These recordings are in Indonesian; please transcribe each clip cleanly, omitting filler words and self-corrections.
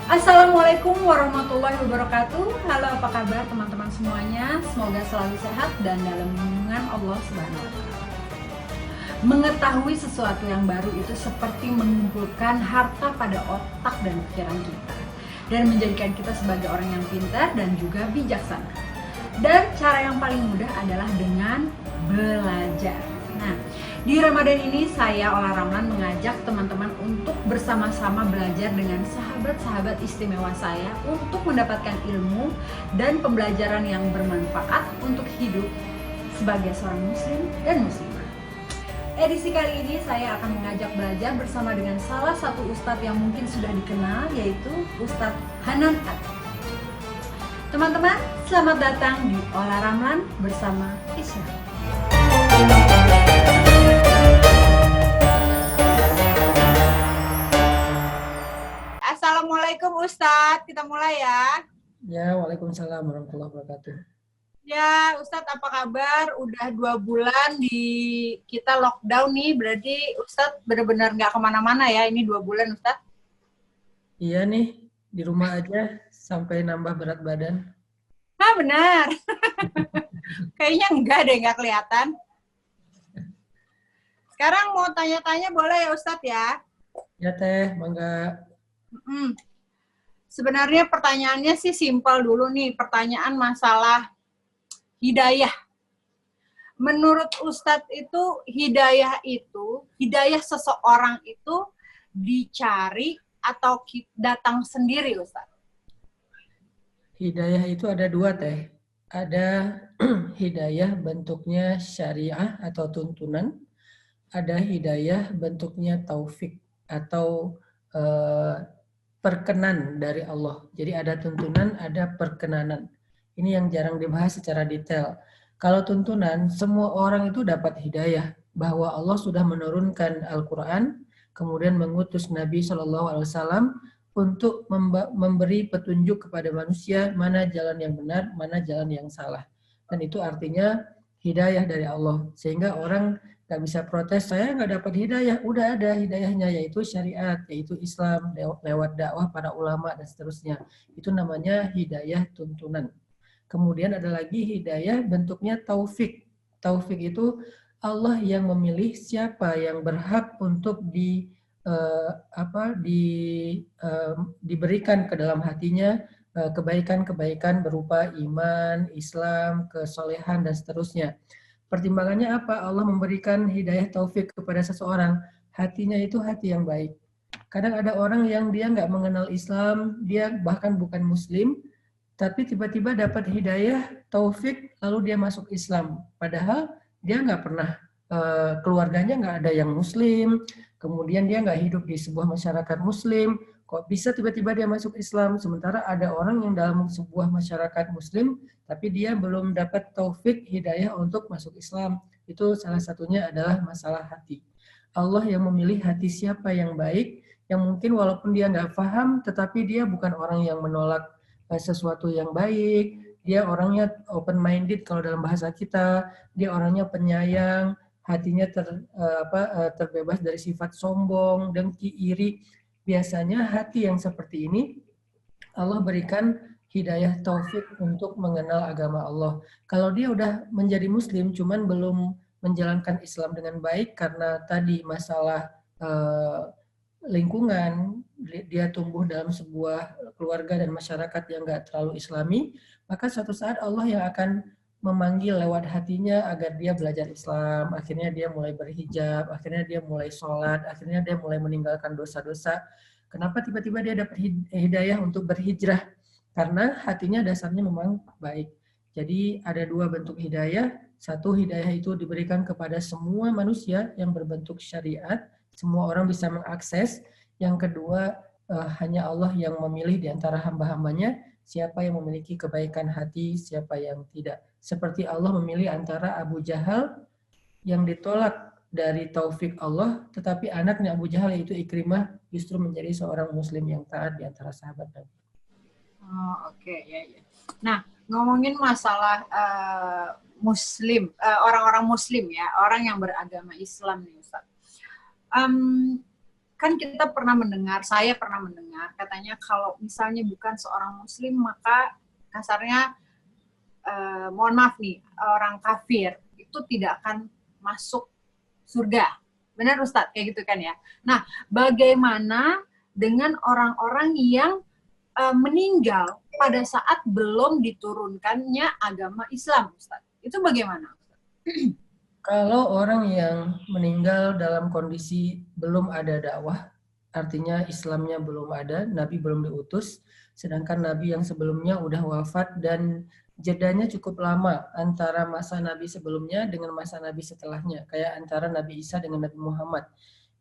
Assalamualaikum warahmatullahi wabarakatuh. Halo, apa kabar teman-teman semuanya? Semoga selalu sehat dan dalam lindungan Allah Subhanahu wa taala. Mengetahui sesuatu yang baru itu seperti mengumpulkan harta pada otak dan pikiran kita dan menjadikan kita sebagai orang yang pintar dan juga bijaksana. Dan cara yang paling mudah adalah dengan belajar. Nah, di Ramadan ini saya Ola Ramlan mengajak teman-teman untuk bersama-sama belajar dengan sahabat-sahabat istimewa saya untuk mendapatkan ilmu dan pembelajaran yang bermanfaat untuk hidup sebagai seorang muslim dan muslimah. Edisi kali ini saya akan mengajak belajar bersama dengan salah satu ustadz yang mungkin sudah dikenal, yaitu Ustadz Hanan Atef. Teman-teman, selamat datang di Ola Ramlan bersama Islam. Assalamualaikum Ustadz, kita mulai ya. Ya, waalaikumsalam warahmatullahi wabarakatuh. Ya, Ustadz apa kabar? Udah 2 bulan kita lockdown nih, berarti Ustadz benar-benar nggak kemana-mana ya, ini 2 bulan Ustadz? Iya nih, di rumah aja sampai nambah berat badan. Ah, benar. Kayaknya enggak deh, nggak kelihatan. Sekarang mau tanya-tanya boleh ya Ustadz ya? Ya Teh, mangga. Sebenarnya pertanyaannya sih simpel dulu nih, pertanyaan masalah hidayah. Menurut Ustadz itu, hidayah seseorang itu dicari atau datang sendiri Ustadz? Hidayah itu ada 2 Teh. Ada hidayah bentuknya syariah atau tuntunan. Ada hidayah bentuknya taufik atau perkenan dari Allah. Jadi ada tuntunan, ada perkenanan. Ini yang jarang dibahas secara detail. Kalau tuntunan, semua orang itu dapat hidayah bahwa Allah sudah menurunkan Al-Quran, kemudian mengutus Nabi SAW untuk memberi petunjuk kepada manusia mana jalan yang benar, mana jalan yang salah. Dan itu artinya hidayah dari Allah. Sehingga orang nggak bisa protes, saya nggak dapat hidayah. Udah ada hidayahnya, yaitu syariat, yaitu Islam, lewat dakwah para ulama, dan seterusnya. Itu namanya hidayah tuntunan. Kemudian ada lagi hidayah bentuknya taufik. Taufik itu Allah yang memilih siapa yang berhak untuk diberikan ke dalam hatinya kebaikan-kebaikan berupa iman, Islam, kesolehan, dan seterusnya. Pertimbangannya apa? Allah memberikan hidayah taufik kepada seseorang. Hatinya itu hati yang baik. Kadang ada orang yang dia nggak mengenal Islam, dia bahkan bukan Muslim, tapi tiba-tiba dapat hidayah taufik, lalu dia masuk Islam. Padahal dia nggak pernah, keluarganya nggak ada yang Muslim, kemudian dia nggak hidup di sebuah masyarakat Muslim. Kok bisa tiba-tiba dia masuk Islam? Sementara ada orang yang dalam sebuah masyarakat Muslim, tapi dia belum dapat taufik hidayah untuk masuk Islam. Itu salah satunya adalah masalah hati. Allah yang memilih hati siapa yang baik, yang mungkin walaupun dia nggak paham, tetapi dia bukan orang yang menolak sesuatu yang baik, dia orangnya open-minded kalau dalam bahasa kita, dia orangnya penyayang, hatinya terbebas dari sifat sombong, dengki, iri. Biasanya hati yang seperti ini Allah berikan hidayah taufik untuk mengenal agama Allah. Kalau dia udah menjadi muslim cuman belum menjalankan Islam dengan baik karena tadi masalah lingkungan, dia tumbuh dalam sebuah keluarga dan masyarakat yang nggak terlalu Islami, maka suatu saat Allah yang akan memanggil lewat hatinya agar dia belajar Islam. Akhirnya dia mulai berhijab, akhirnya dia mulai sholat, akhirnya dia mulai meninggalkan dosa-dosa. Kenapa tiba-tiba dia dapat hidayah untuk berhijrah? Karena hatinya dasarnya memang baik. Jadi ada 2 bentuk hidayah. Satu, hidayah itu diberikan kepada semua manusia yang berbentuk syariat. Semua orang bisa mengakses. Yang kedua, hanya Allah yang memilih di antara hamba-hambanya siapa yang memiliki kebaikan hati, siapa yang tidak. Seperti Allah memilih antara Abu Jahal yang ditolak dari taufik Allah, tetapi anaknya Abu Jahal yaitu Ikrimah justru menjadi seorang muslim yang taat di antara sahabat Nabi. Oh, oke, ya, ya. Nah, ngomongin masalah muslim, orang-orang muslim ya, orang yang beragama Islam nih Ustaz. kan kita pernah mendengar, saya pernah mendengar katanya kalau misalnya bukan seorang muslim maka kasarnya mohon maaf nih, orang kafir itu tidak akan masuk surga. Benar Ustadz, kayak gitu kan ya. Nah, bagaimana dengan orang-orang yang meninggal pada saat belum diturunkannya agama Islam, Ustadz? Itu bagaimana? Kalau orang yang meninggal dalam kondisi belum ada dakwah, artinya Islamnya belum ada, Nabi belum diutus, sedangkan Nabi yang sebelumnya udah wafat dan jedanya cukup lama antara masa Nabi sebelumnya dengan masa Nabi setelahnya, kayak antara Nabi Isa dengan Nabi Muhammad.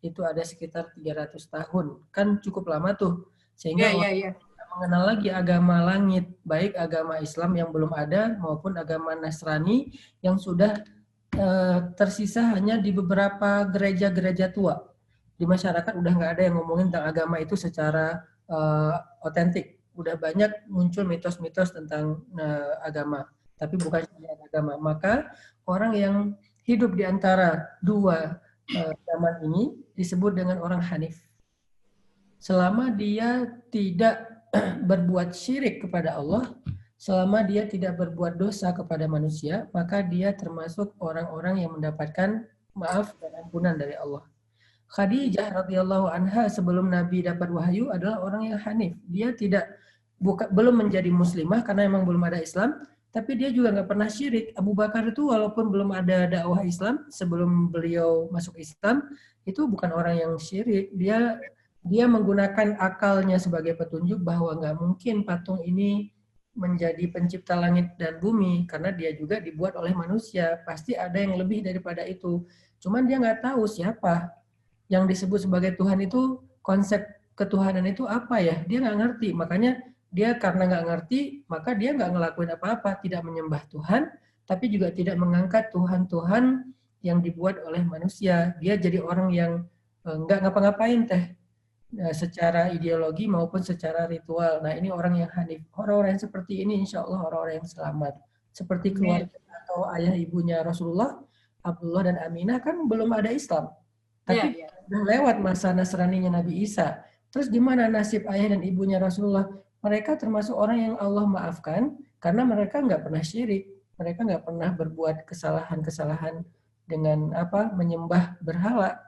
Itu ada sekitar 300 tahun. Kan cukup lama tuh. Sehingga orang mengenal lagi agama langit, baik agama Islam yang belum ada maupun agama Nasrani yang sudah tersisa hanya di beberapa gereja-gereja tua. Di masyarakat udah nggak ada yang ngomongin tentang agama itu secara otentik. Udah banyak muncul mitos-mitos tentang agama, tapi bukan syariat agama. Maka orang yang hidup di antara dua zaman ini disebut dengan orang Hanif. Selama dia tidak berbuat syirik kepada Allah, selama dia tidak berbuat dosa kepada manusia, maka dia termasuk orang-orang yang mendapatkan maaf dan ampunan dari Allah. Khadijah radhiyallahu anha sebelum Nabi dapat wahyu adalah orang yang hanif. Dia belum menjadi muslimah karena memang belum ada Islam, tapi dia juga nggak pernah syirik. Abu Bakar itu walaupun belum ada dakwah Islam, sebelum beliau masuk Islam, itu bukan orang yang syirik. Dia menggunakan akalnya sebagai petunjuk bahwa nggak mungkin patung ini menjadi pencipta langit dan bumi karena dia juga dibuat oleh manusia. Pasti ada yang lebih daripada itu. Cuman dia nggak tahu siapa yang disebut sebagai Tuhan itu, konsep ketuhanan itu apa ya? Dia nggak ngerti. Makanya dia karena nggak ngerti, maka dia nggak ngelakuin apa-apa. Tidak menyembah Tuhan, tapi juga tidak mengangkat Tuhan-Tuhan yang dibuat oleh manusia. Dia jadi orang yang nggak ngapa-ngapain teh. Secara ideologi maupun secara ritual. Nah, ini orang yang hanif. Orang-orang yang seperti ini insya Allah orang-orang yang selamat. Seperti keluarga atau ayah ibunya Rasulullah, Abdullah dan Aminah kan belum ada Islam. Tapi sudah lewat masa Nasraninya Nabi Isa. Terus gimana nasib ayah dan ibunya Rasulullah? Mereka termasuk orang yang Allah maafkan karena mereka nggak pernah syirik. Mereka nggak pernah berbuat kesalahan-kesalahan dengan menyembah berhala.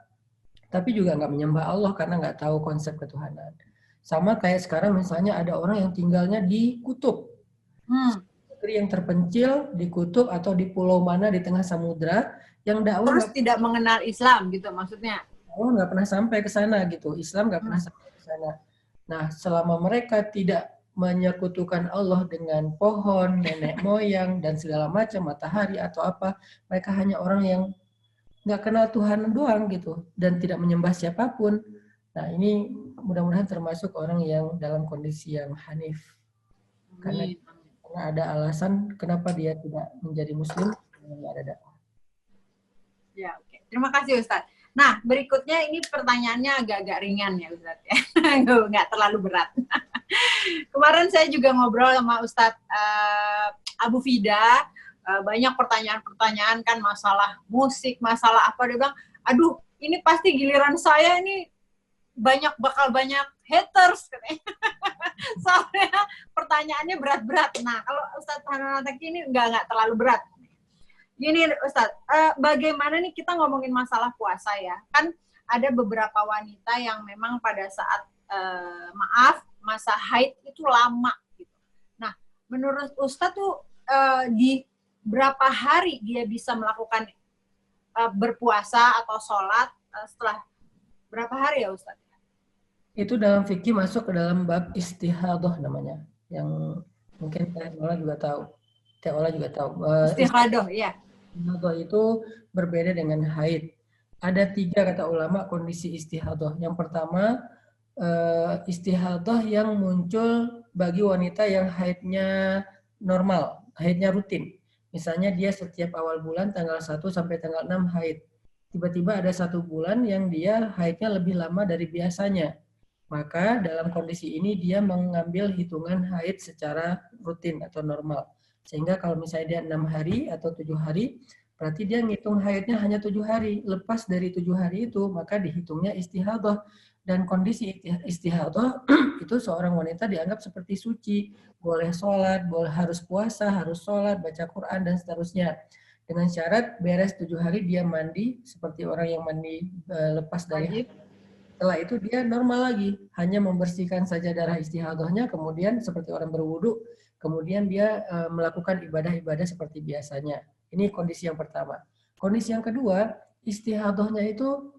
Tapi juga nggak menyembah Allah karena nggak tahu konsep ketuhanan. Sama kayak sekarang misalnya ada orang yang tinggalnya di kutub. Negeri yang terpencil di kutub atau di pulau mana di tengah samudra yang dakwah terus tidak mengenal Islam gitu maksudnya. Allah nggak pernah sampai ke sana gitu. Islam nggak pernah sampai ke sana. Nah, selama mereka tidak menyekutukan Allah dengan pohon, nenek moyang dan segala macam, matahari atau apa, mereka hanya orang yang nggak kenal Tuhan doang gitu dan tidak menyembah siapapun. Nah, ini mudah-mudahan termasuk orang yang dalam kondisi yang hanif. Karena ada alasan kenapa dia tidak menjadi muslim, nggak ada dakwah. Ya, oke. Terima kasih Ustadz. Nah, berikutnya ini pertanyaannya agak-agak ringan ya Ustadz ya. Nggak terlalu berat. Kemarin saya juga ngobrol sama Ustadz Abu Fida. Banyak pertanyaan-pertanyaan kan masalah musik, masalah apa. Dia bilang, aduh ini pasti giliran saya ini bakal banyak haters. Soalnya pertanyaannya berat-berat. Nah, kalau Ustadz Hananataki ini nggak terlalu berat. Gini Ustadz, bagaimana nih kita ngomongin masalah puasa ya. Kan ada beberapa wanita yang memang pada saat, masa haid itu lama. Gitu. Nah, menurut Ustadz tuh di berapa hari dia bisa melakukan berpuasa atau sholat setelah berapa hari ya Ustadz? Itu dalam fikih masuk ke dalam bab istihadah namanya, yang mungkin Teh Ola juga tahu. Teh Ola juga tahu. Istihadah, ya. Istihadah itu berbeda dengan haid. Ada 3 kata ulama kondisi istihadah. Yang pertama, istihadah yang muncul bagi wanita yang haidnya normal, haidnya rutin. Misalnya dia setiap awal bulan tanggal 1 sampai tanggal 6 haid. Tiba-tiba ada 1 bulan yang dia haidnya lebih lama dari biasanya. Maka dalam kondisi ini dia mengambil hitungan haid secara rutin atau normal. Sehingga kalau misalnya dia 6 hari atau 7 hari, berarti dia ngitung haidnya hanya 7 hari. Lepas dari 7 hari itu, maka dihitungnya istihadah. Dan kondisi istihadah itu seorang wanita dianggap seperti suci, boleh sholat, boleh harus puasa, harus sholat, baca Quran dan seterusnya. Dengan syarat beres 7 hari dia mandi seperti orang yang mandi lepas dari haid. Setelah itu dia normal lagi, hanya membersihkan saja darah istihadahnya, kemudian seperti orang berwudu, kemudian dia melakukan ibadah-ibadah seperti biasanya. Ini kondisi yang pertama. Kondisi yang kedua, istihadahnya itu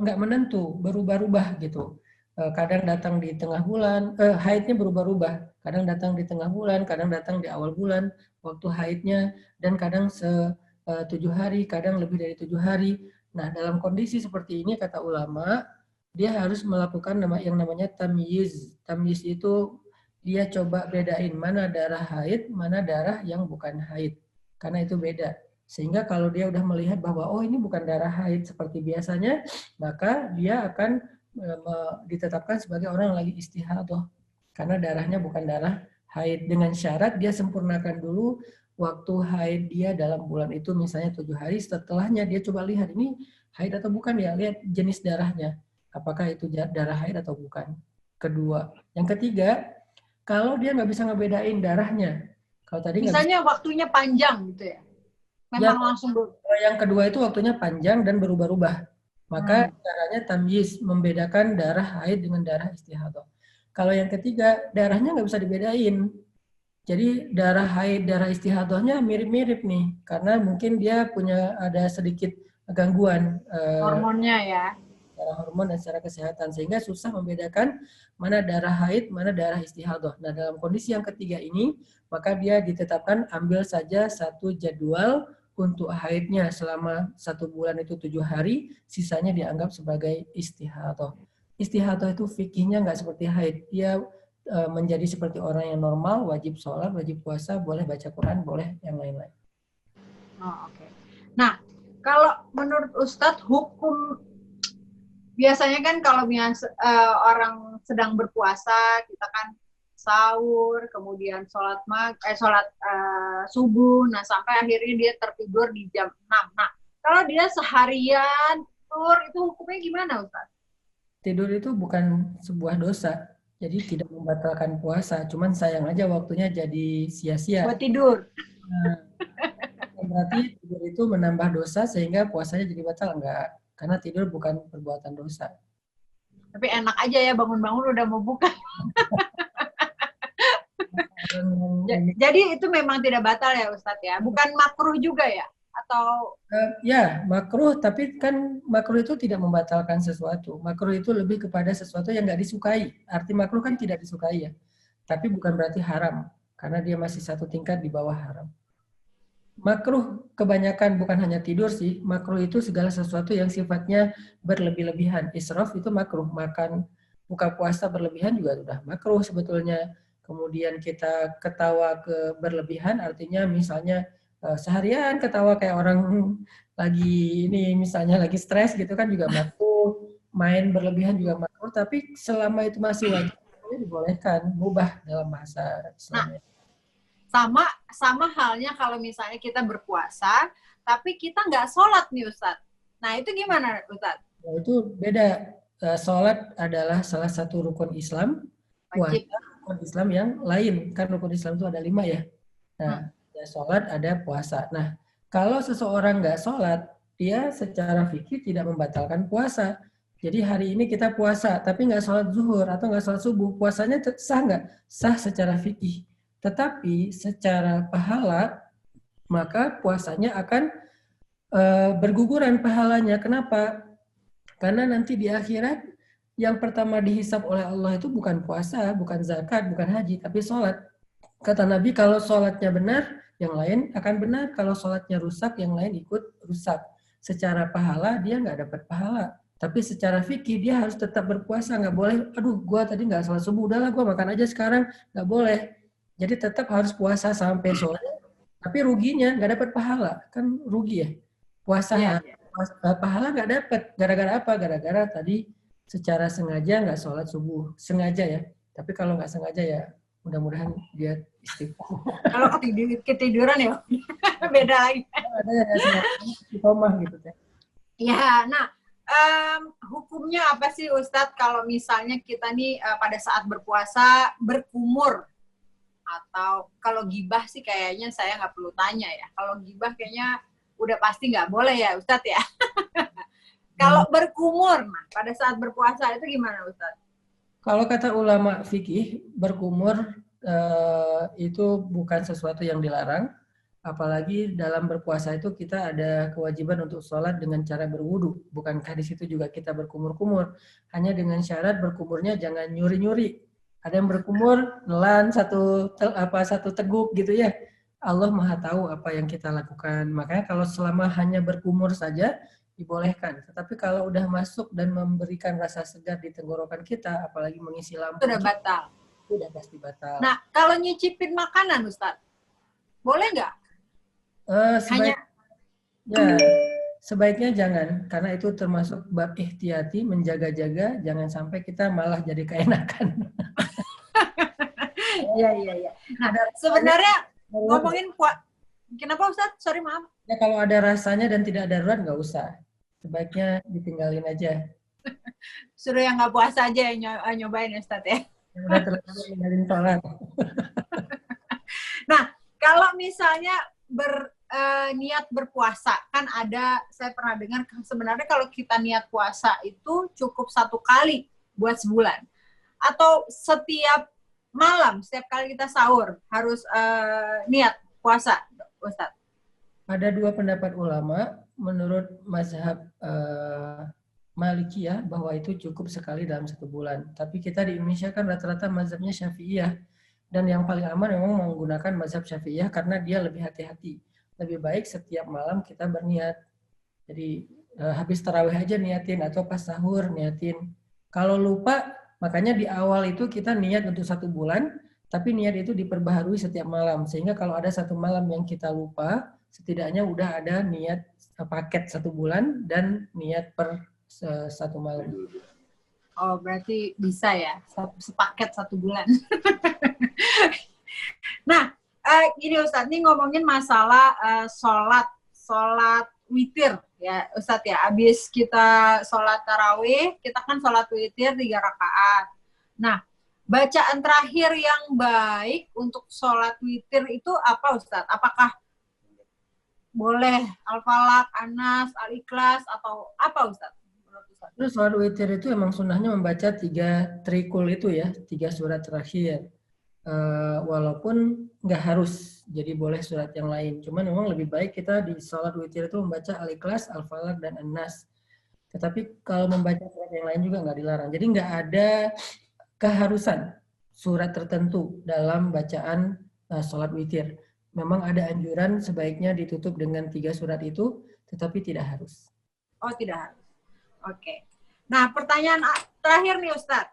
nggak menentu, berubah-ubah gitu. Kadang datang di tengah bulan, haidnya berubah-ubah. Kadang datang di tengah bulan, kadang datang di awal bulan, waktu haidnya, dan kadang 7 hari, kadang lebih dari 7 hari. Nah, dalam kondisi seperti ini, kata ulama, dia harus melakukan yang namanya tamyiz. Tamyiz itu dia coba bedain mana darah haid, mana darah yang bukan haid. Karena itu beda. Sehingga kalau dia udah melihat bahwa oh ini bukan darah haid seperti biasanya, maka dia akan ditetapkan sebagai orang yang lagi istihadah. Karena darahnya bukan darah haid. Dengan syarat dia sempurnakan dulu waktu haid dia dalam bulan itu misalnya 7 hari, setelahnya dia coba lihat ini haid atau bukan ya, lihat jenis darahnya. Apakah itu darah haid atau bukan. Kedua. Yang ketiga, kalau dia nggak bisa ngebedain darahnya. Kalau tadi misalnya waktunya panjang gitu ya. Memang ya, langsung yang kedua itu waktunya panjang dan berubah-ubah. Maka caranya tamyiz, membedakan darah haid dengan darah istihadah. Kalau yang ketiga, darahnya nggak bisa dibedain. Jadi darah haid, darah istihadahnya mirip-mirip nih. Karena mungkin dia punya ada sedikit gangguan. Hormonnya ya. Secara hormon dan secara kesehatan. Sehingga susah membedakan mana darah haid, mana darah istihadah. Nah dalam kondisi yang ketiga ini, maka dia ditetapkan ambil saja satu jadwal untuk haidnya selama 1 bulan itu 7 hari, sisanya dianggap sebagai istihadah. Istihadah itu fikihnya nggak seperti haid. Dia menjadi seperti orang yang normal, wajib sholat, wajib puasa, boleh baca Quran, boleh yang lain-lain. Oh, oke. Nah, kalau menurut Ustadz, hukum biasanya kan kalau orang sedang berpuasa, kita kan sahur, kemudian sholat subuh, nah sampai akhirnya dia tertidur di jam 6. Nah, kalau dia seharian tur, itu hukumnya gimana, Ustaz? Tidur itu bukan sebuah dosa, jadi tidak membatalkan puasa, cuman sayang aja waktunya jadi sia-sia. Buat tidur. Nah, berarti tidur itu menambah dosa sehingga puasanya jadi batal? Enggak, karena tidur bukan perbuatan dosa. Tapi enak aja ya, bangun-bangun udah mau buka. Jadi itu memang tidak batal ya Ustadz ya? Bukan makruh juga ya? Atau ya makruh, tapi kan makruh itu tidak membatalkan sesuatu. Makruh itu lebih kepada sesuatu yang nggak disukai. Arti makruh kan tidak disukai ya. Tapi bukan berarti haram. Karena dia masih satu tingkat di bawah haram. Makruh kebanyakan bukan hanya tidur sih. Makruh itu segala sesuatu yang sifatnya berlebih-lebihan. Israf itu makruh. Makan, buka puasa berlebihan juga sudah makruh sebetulnya. Kemudian kita ketawa berlebihan, artinya misalnya seharian ketawa kayak orang lagi ini misalnya lagi stres gitu kan juga makruh. Main berlebihan juga makruh, tapi selama itu masih wajib dibolehkan, mubah dalam bahasa Islam. Nah, sama halnya kalau misalnya kita berpuasa, tapi kita nggak sholat nih Ustadz. Nah itu gimana Ustadz? Nah, itu beda. Sholat adalah salah satu rukun Islam. Wajib. Rukun Islam yang lain, kan rukun Islam itu ada 5 ya. Nah, ada sholat, ada puasa. Nah, kalau seseorang nggak sholat, dia secara fikih tidak membatalkan puasa. Jadi hari ini kita puasa, tapi nggak sholat zuhur atau nggak sholat subuh, puasanya sah nggak? Sah secara fikih. Tetapi secara pahala, maka puasanya akan berguguran pahalanya. Kenapa? Karena nanti di akhirat, yang pertama dihisab oleh Allah itu bukan puasa, bukan zakat, bukan haji, tapi sholat. Kata Nabi, kalau sholatnya benar, yang lain akan benar. Kalau sholatnya rusak, yang lain ikut rusak. Secara pahala, dia nggak dapat pahala. Tapi secara fikih, dia harus tetap berpuasa. Nggak boleh, aduh, gue tadi nggak sholat subuh, udahlah gue makan aja sekarang. Nggak boleh. Jadi tetap harus puasa sampai sore. Tapi ruginya nggak dapat pahala. Kan rugi ya. Puasa pahala nggak dapat. Gara-gara apa? Gara-gara tadi secara sengaja nggak sholat subuh. Sengaja ya. Tapi kalau nggak sengaja ya mudah-mudahan dia istighfar. Kalau ketiduran ya beda lagi. Ada yang nggak sengaja istiqomah gitu ya. Ya, nah hukumnya apa sih Ustadz kalau misalnya kita nih pada saat berpuasa berkumur? Atau kalau gibah sih kayaknya saya nggak perlu tanya ya. Kalau gibah kayaknya udah pasti nggak boleh ya Ustadz ya. Kalau berkumur, nah, pada saat berpuasa itu gimana Ustadz? Kalau kata ulama fikih, berkumur itu bukan sesuatu yang dilarang. Apalagi dalam berpuasa itu kita ada kewajiban untuk sholat dengan cara berwudu. Bukankah di situ juga kita berkumur-kumur? Hanya dengan syarat berkumurnya jangan nyuri-nyuri. Ada yang berkumur, nelan satu teguk gitu ya. Allah Maha tahu apa yang kita lakukan. Makanya kalau selama hanya berkumur saja dibolehkan. Tetapi kalau udah masuk dan memberikan rasa segar di tenggorokan kita, apalagi mengisi lambung, Sudah batal. Sudah pasti batal. Nah, kalau nyicipin makanan Ustadz, boleh nggak? Sebaiknya jangan, karena itu termasuk bab ihtiyati, menjaga-jaga, jangan sampai kita malah jadi keenakan. Iya. Nah, sebenarnya ngomongin kenapa Ustadz? Sorry maaf. Ya kalau ada rasanya dan tidak darurat nggak usah. Sebaiknya ditinggalin aja. Suruh yang nggak puasa aja yang nyobain Ustadz ya. Yang udah terlalu ninggalin sholat. Nah, kalau misalnya niat berpuasa, kan ada, saya pernah dengar sebenarnya kalau kita niat puasa itu cukup 1 kali buat sebulan. Atau setiap malam, setiap kali kita sahur, harus niat puasa, Ustadz. Ada 2 pendapat ulama, menurut mazhab Malikiyah, bahwa itu cukup sekali dalam 1 bulan. Tapi kita di Indonesia kan rata-rata mazhabnya Syafi'iyah. Dan yang paling aman memang menggunakan mazhab Syafi'iyah karena dia lebih hati-hati. Lebih baik setiap malam kita berniat. Jadi habis tarawih aja niatin atau pas sahur niatin. Kalau lupa, makanya di awal itu kita niat untuk 1 bulan, tapi niat itu diperbaharui setiap malam. Sehingga kalau ada 1 malam yang kita lupa, setidaknya udah ada niat paket 1 bulan dan niat per 1 malam. Oh, berarti bisa ya, sepaket 1 bulan. Nah, gini Ustadz, ini ngomongin masalah sholat witir ya Ustadz ya. Abis kita sholat tarawih, kita kan sholat witir 3 rakaat. Nah, bacaan terakhir yang baik untuk sholat witir itu apa Ustadz? Apakah boleh Al-Falaq, An-Nas, Al-Ikhlas, atau apa Ustadz? Terus sholat witir itu emang sunnahnya membaca 3 trikul itu ya, 3 surat terakhir. Walaupun nggak harus, jadi boleh surat yang lain. Cuman memang lebih baik kita di sholat witir itu membaca Al-Ikhlas, Al-Falaq, dan An-Nas. Tetapi kalau membaca surat yang lain juga nggak dilarang. Jadi nggak ada keharusan surat tertentu dalam bacaan sholat witir. Memang ada anjuran sebaiknya ditutup dengan 3 surat itu, tetapi tidak harus. Oh, tidak harus. Oke. Nah, pertanyaan terakhir nih Ustadz.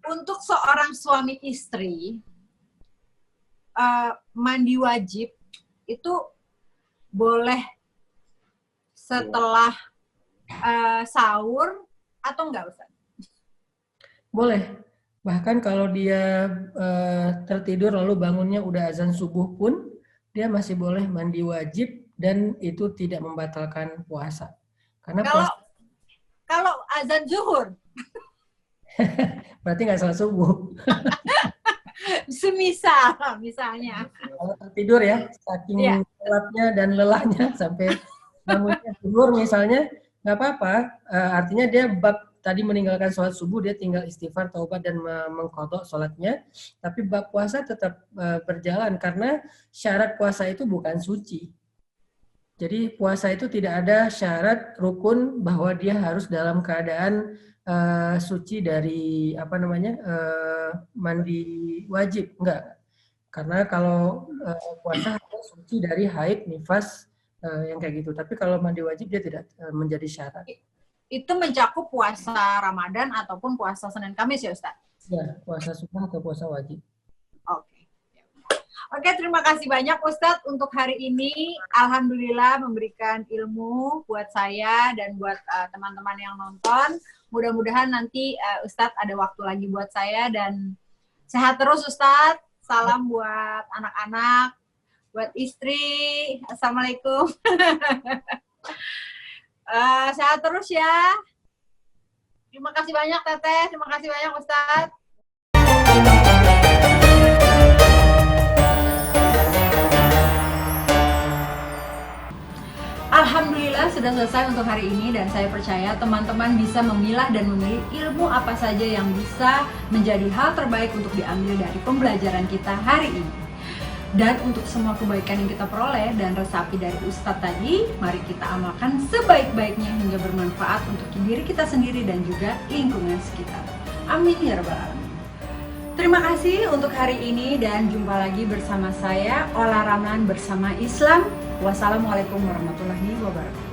Untuk seorang suami istri, mandi wajib itu boleh setelah sahur atau enggak Ustadz? Boleh. Bahkan kalau dia tertidur lalu bangunnya udah azan subuh pun, dia masih boleh mandi wajib dan itu tidak membatalkan puasa. Karena kalau azan zuhur, berarti nggak salat subuh. misalnya. Kalau tertidur ya, saking gelapnya dan lelahnya sampai bangunnya zuhur misalnya, nggak apa-apa. Artinya dia bab tadi meninggalkan sholat subuh, dia tinggal istighfar, taubat, dan mengqadha sholatnya. Tapi bab puasa tetap berjalan karena syarat puasa itu bukan suci. Jadi puasa itu tidak ada syarat rukun bahwa dia harus dalam keadaan suci dari mandi wajib, enggak. Karena kalau puasa harus suci dari haid, nifas, yang kayak gitu. Tapi kalau mandi wajib dia tidak menjadi syarat. Itu mencakup puasa Ramadan ataupun puasa Senin Kamis ya Ustaz? Ya, puasa sunnah atau puasa wajib. Oke, terima kasih banyak Ustadz untuk hari ini. Alhamdulillah memberikan ilmu buat saya dan buat teman-teman yang nonton. Mudah-mudahan nanti Ustadz ada waktu lagi buat saya dan sehat terus Ustadz. Salam buat anak-anak, buat istri. Assalamualaikum. Sehat terus ya. Terima kasih banyak Teteh, terima kasih banyak Ustadz. Alhamdulillah sudah selesai untuk hari ini dan saya percaya teman-teman bisa memilah dan memilih ilmu apa saja yang bisa menjadi hal terbaik untuk diambil dari pembelajaran kita hari ini. Dan untuk semua kebaikan yang kita peroleh dan resapi dari Ustadz tadi, mari kita amalkan sebaik-baiknya hingga bermanfaat untuk diri kita sendiri dan juga lingkungan sekitar. Amin ya rabbal alamin. Terima kasih untuk hari ini dan jumpa lagi bersama saya Ola Ramlan bersama Islam. Wassalamualaikum warahmatullahi wabarakatuh.